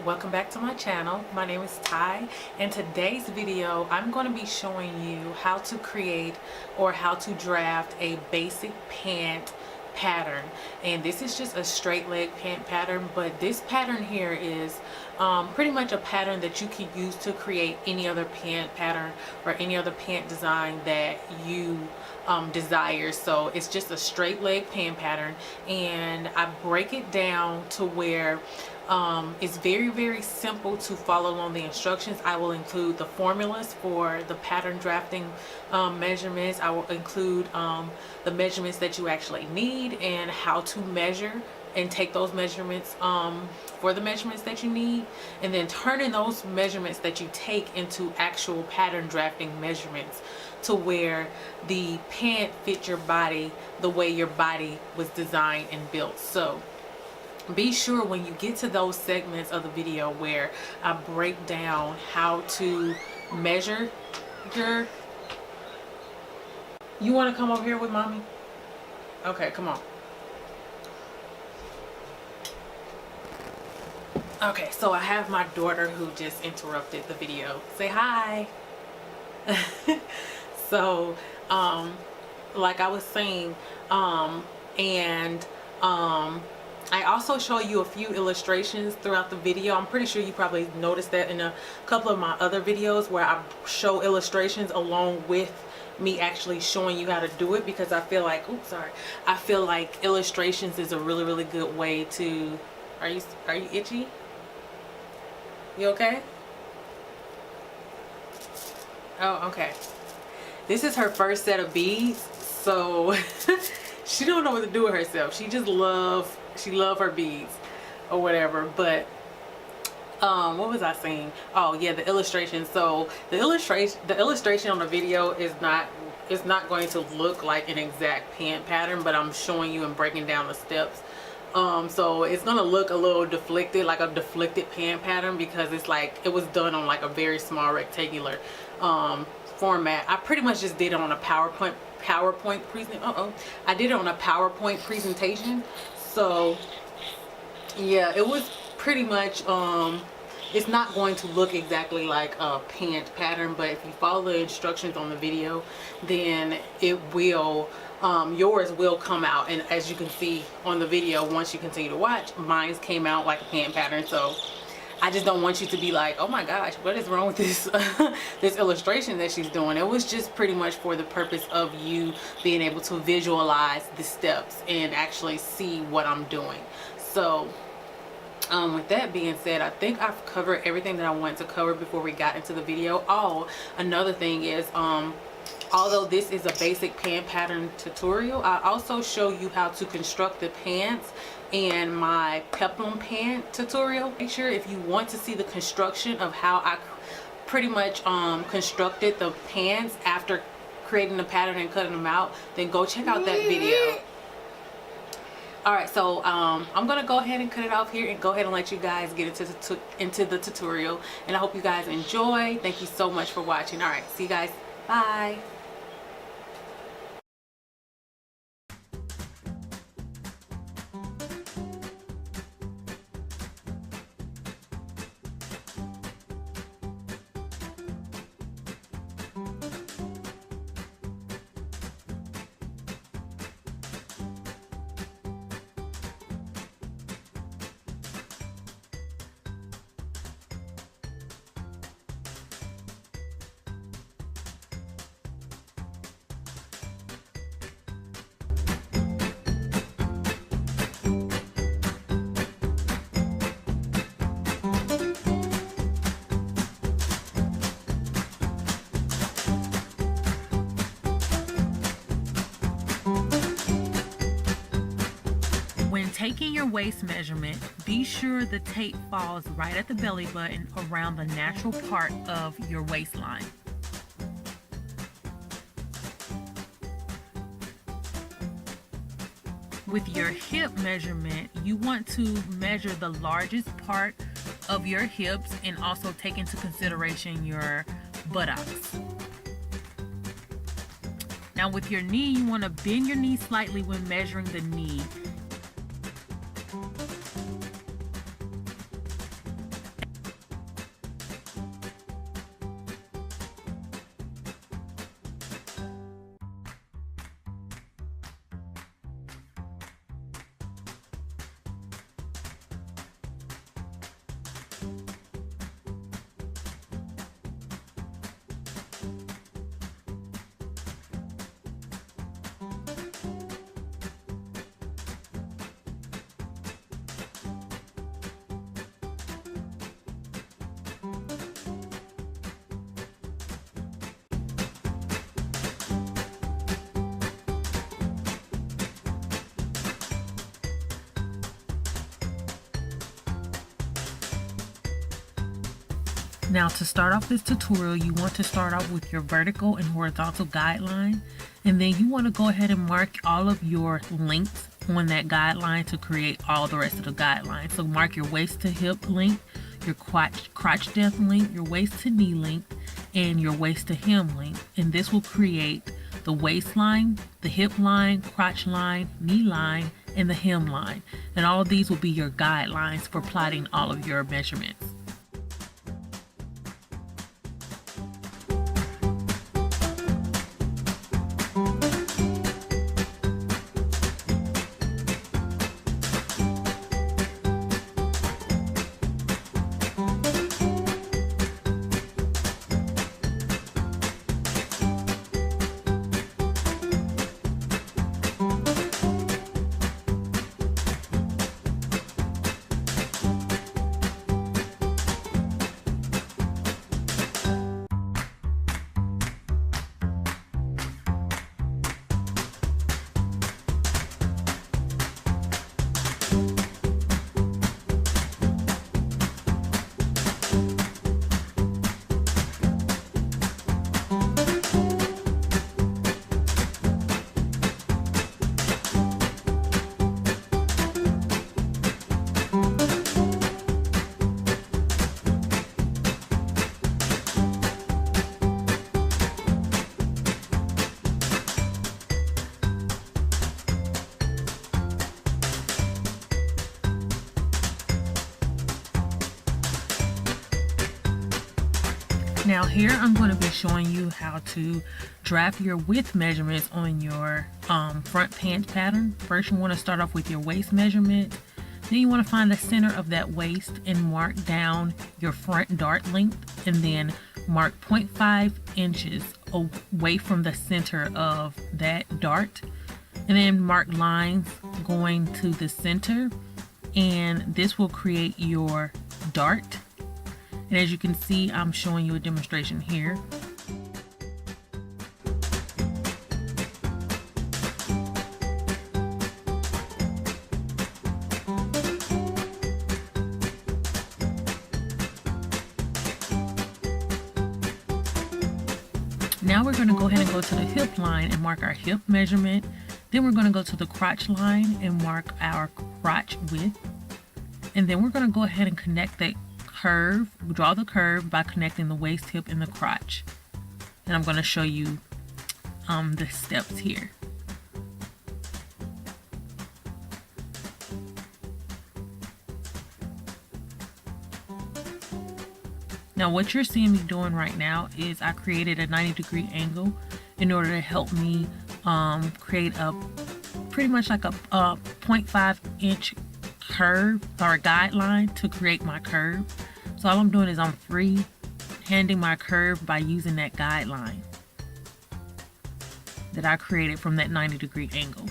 welcome back to my channel. My name is Ty. In today's video I'm going to be showing you how to create or how to draft a basic pant pattern, and this is just a straight leg pant pattern, but this pattern here is pretty much a pattern that you can use to create any other pant pattern or any other pant design that you desire. So it's just a straight leg pant pattern, and I break it down to where it's very simple to follow along the instructions. I will include the formulas for the pattern drafting measurements. I will include the measurements that you actually need and how to measure and take those measurements for the measurements that you need, and then turning those measurements that you take into actual pattern drafting measurements to where the pant fits your body the way your body was designed and built. So be sure when you get to those segments of the video where I break down how to measure your... You want to come over here with mommy? Okay, come on. Okay, so I have my daughter who just interrupted the video. Say hi. So like I was saying, I also show you a few illustrations throughout the video. I'm pretty sure you probably noticed that in a couple of my other videos where I show illustrations along with me actually showing you how to do it, because I feel like, oops, sorry, I feel like illustrations is a really good way to... Are you itchy? You okay? Oh, okay. This is her first set of beads, so she don't know what to do with herself. She just love her beads or whatever. But what was I saying? Oh yeah, the illustration. So the illustration on the video is not going to look like an exact pant pattern, but I'm showing you and breaking down the steps. So it's gonna look a little deflected, like a deflected pant pattern, because it's like it was done on like a very small rectangular format. I pretty much just did it on a PowerPoint presentation. I did it on a PowerPoint presentation. So yeah, it was pretty much it's not going to look exactly like a pant pattern, but if you follow the instructions on the video, then it will yours will come out. And as you can see on the video, once you continue to watch, mine came out like a pant pattern. So I just don't want you to be like, oh my gosh, what is wrong with this this illustration that she's doing. It was just pretty much for the purpose of you being able to visualize the steps and actually see what I'm doing. So with that being said, I think I've covered everything that I wanted to cover before we got into the video. Oh, another thing is, although this is a basic pant pattern tutorial, I also show you how to construct the pants in my Peplum Pant tutorial. Make sure if you want to see the construction of how I pretty much constructed the pants after creating the pattern and cutting them out, then go check out that video. Alright, so I'm gonna go ahead and cut it off here and go ahead and let you guys get into the tutorial, and I hope you guys enjoy. Thank you so much for watching. Alright, see you guys. Bye. When taking your waist measurement, be sure the tape falls right at the belly button around the natural part of your waistline. With your hip measurement, you want to measure the largest part of your hips and also take into consideration your buttocks. Now with your knee, you want to bend your knee slightly when measuring the knee. Now to start off this tutorial, you want to start off with your vertical and horizontal guideline, and then you want to go ahead and mark all of your lengths on that guideline to create all the rest of the guideline. So mark your waist to hip length, your crotch depth length, your waist to knee length, and your waist to hem length, and this will create the waistline, the hip line, crotch line, knee line, and the hem line, and all of these will be your guidelines for plotting all of your measurements. Now here I'm going to be showing you how to draft your width measurements on your front pant pattern. First you want to start off with your waist measurement. Then you want to find the center of that waist and mark down your front dart length, and then mark 0.5 inches away from the center of that dart, and then mark lines going to the center, and this will create your dart. And as you can see, I'm showing you a demonstration here. Now we're going to go ahead and go to the hip line and mark our hip measurement. Then we're going to go to the crotch line and mark our crotch width. And then we're going to go ahead and connect that curve, draw the curve by connecting the waist, hip, and the crotch. And I'm going to show you the steps here. Now what you're seeing me doing right now is I created a 90-degree angle in order to help me create a pretty much like a 0.5 inch curve or a guideline to create my curve. So all I'm doing is I'm free handing my curve by using that guideline that I created from that 90-degree angle.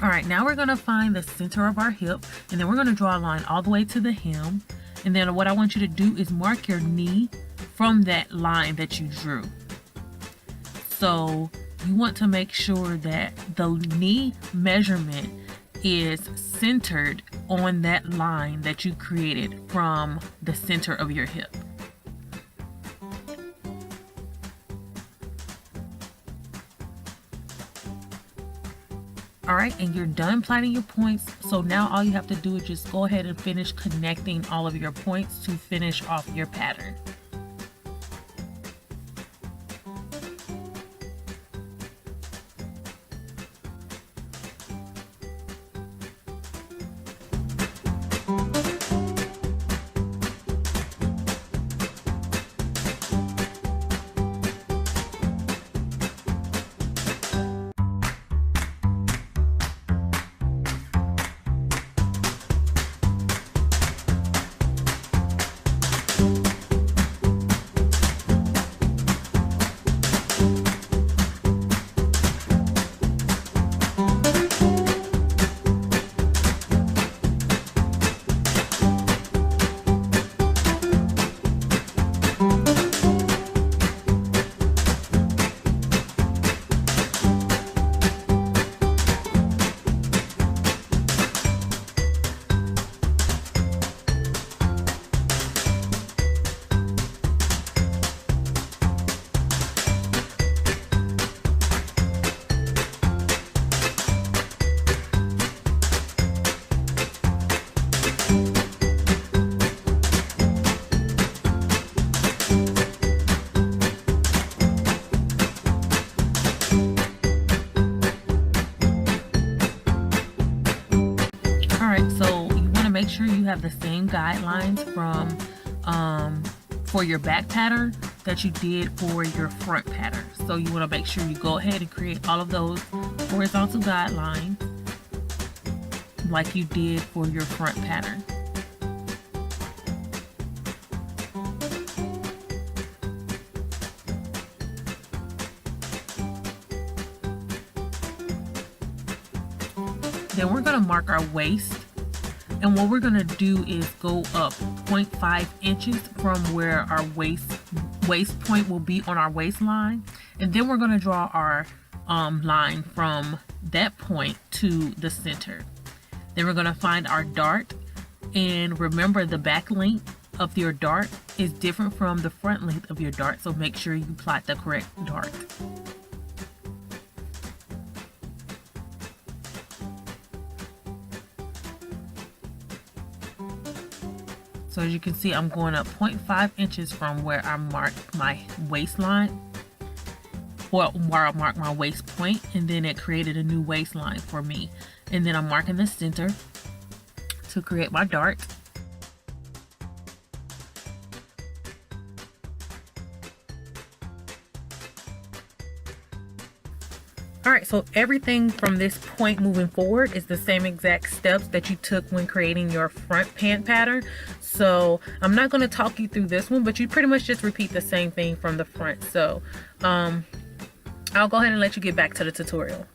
Alright, now we're going to find the center of our hip, and then we're going to draw a line all the way to the hem. And then what I want you to do is mark your knee from that line that you drew. So you want to make sure that the knee measurement is centered on that line that you created from the center of your hip. Alright, and you're done plotting your points. So now all you have to do is just go ahead and finish connecting all of your points to finish off your pattern. sure you have the same guidelines from for your back pattern that you did for your front pattern. So you want to make sure you go ahead and create all of those horizontal guidelines like you did for your front pattern. Then we're going to mark our waist, and what we're going to do is go up 0.5 inches from where our waist point will be on our waistline, and then we're going to draw our line from that point to the center. Then we're going to find our dart, and remember the back length of your dart is different from the front length of your dart, so make sure you plot the correct dart. So as you can see, I'm going up 0.5 inches from where I marked my waistline, or where I marked my waist point, and then it created a new waistline for me. And then I'm marking the center to create my dart. Alright, so everything from this point moving forward is the same exact steps that you took when creating your front pant pattern. So I'm not going to talk you through this one, but you pretty much just repeat the same thing from the front. So I'll go ahead and let you get back to the tutorial.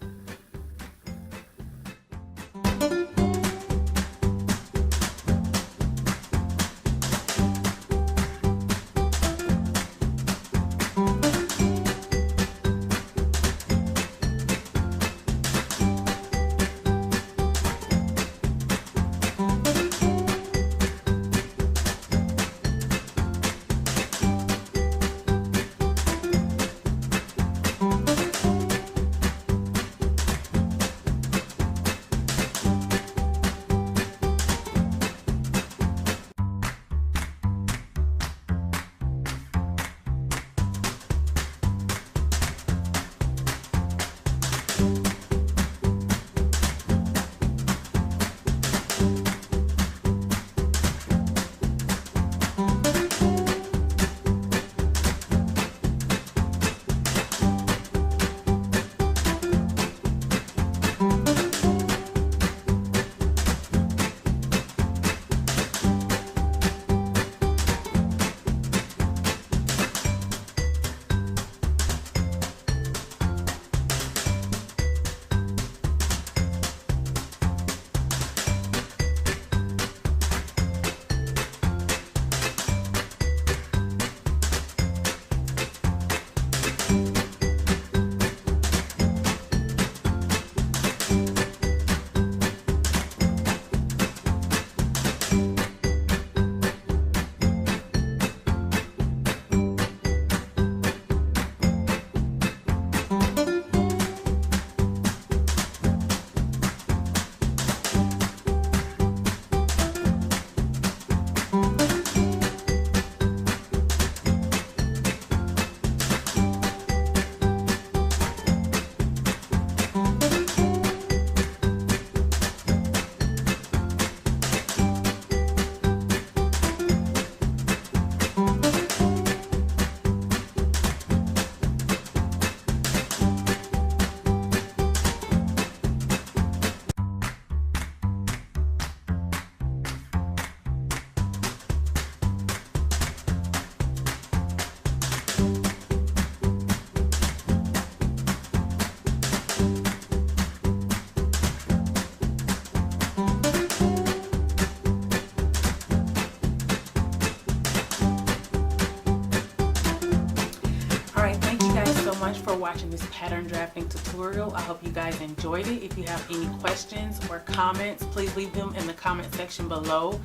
For watching this pattern drafting tutorial. I hope you guys enjoyed it. If you have any questions or comments, please leave them in the comment section below.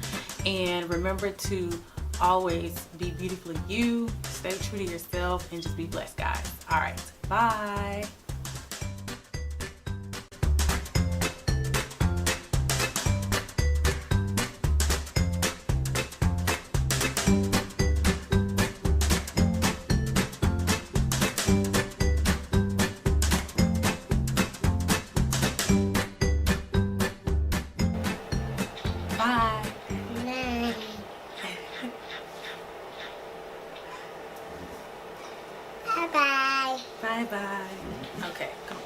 And remember to always be beautifully you, stay true to yourself, and just be blessed, guys. All right, bye. Bye. Bye bye. Okay, come on.